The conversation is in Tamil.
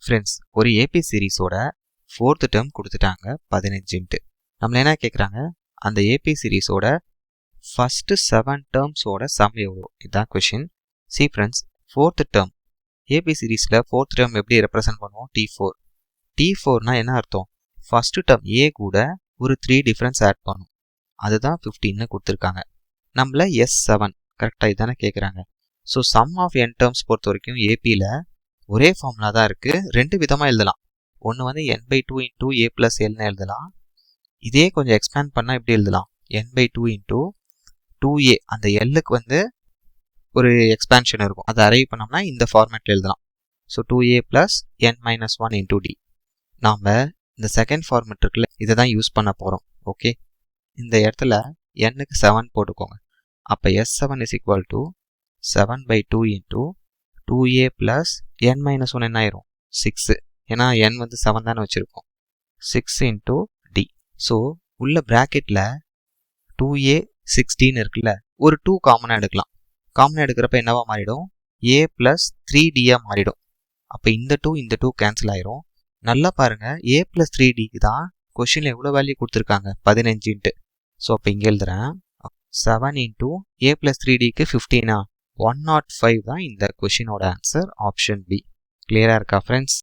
ஃப்ரெண்ட்ஸ், ஒரு ஏபி சீரீஸோட 4th டேர்ம் கொடுத்துட்டாங்க 15. நம்மள என்ன கேட்குறாங்க, அந்த ஏபி சீரீஸோட ஃபர்ஸ்ட் 7 டேர்ம்ஸோட சம் எவ்வளோ, இதுதான் கொஷின். சி ஃப்ரெண்ட்ஸ், 4th டேர்ம் ஏபி சீரீஸில் 4th டேர்ம் எப்படி ரெப்ரசென்ட் பண்ணுவோம், T4. T4னா என்ன அர்த்தம், ஃபர்ஸ்ட் டேர்ம் ஏ கூட ஒரு 3 டிஃபரன்ஸ் ஆட் பண்ணும், அதுதான் 15னு கொடுத்துருக்காங்க. நம்மள S7 கரெக்டாக இதுதானே கேட்குறாங்க. So sum of n terms பொறுத்த வரைக்கும் ஏபியில் ஒரே ஃபார்முலா தான் இருக்குது. 2 விதமாக எழுதலாம். ஒன்று வந்து n/2 இன்டூ a + lன்னு எழுதலாம். இதே கொஞ்சம் எக்ஸ்பேண்ட் பண்ணால் எப்படி எழுதலாம், n/2 இன்டூ 2a. அந்த எல்லுக்கு வந்து ஒரு எக்ஸ்பேன்ஷன் இருக்கும், அதை அரைவ் பண்ணோம்னா இந்த ஃபார்மேட்டில் எழுதலாம். So 2a + n - 1 into d. நாம் இந்த செகண்ட் ஃபார்மேட் இருக்குல்ல, இதை தான் யூஸ் பண்ண போகிறோம். ஓகே, இந்த இடத்துல n-க்கு 7 போட்டுக்கோங்க. அப்போ S7 = 7/2 இன்டூ 2a + n - 1 என்ன ஆயிரும், 6. ஏன்னா n வந்து 7 தானே வச்சுருக்கோம். 6 இன்டூ d. ஸோ உள்ள ப்ராக்கெட்டில் 2a 16 இருக்குல்ல, ஒரு 2 காமனாக எடுக்கலாம். காமனாக எடுக்கிறப்ப என்னவா மாறிடும், a + 3d மாறிடும். அப்போ இந்த 2 கேன்சல் ஆயிரும். நல்லா பாருங்க, a + 3dக்கு தான் கொஷினில் எவ்வளோ வேல்யூ கொடுத்துருக்காங்க, 15. ஸோ அப்போ இங்கே எழுதுறேன், 7 இன்டூ a + 3dக்கு 15. 105 தான் இந்த கொஷினோட ஆன்சர், ஆப்ஷன் பி. கிளியராக இருக்கா ஃப்ரெண்ட்ஸ்?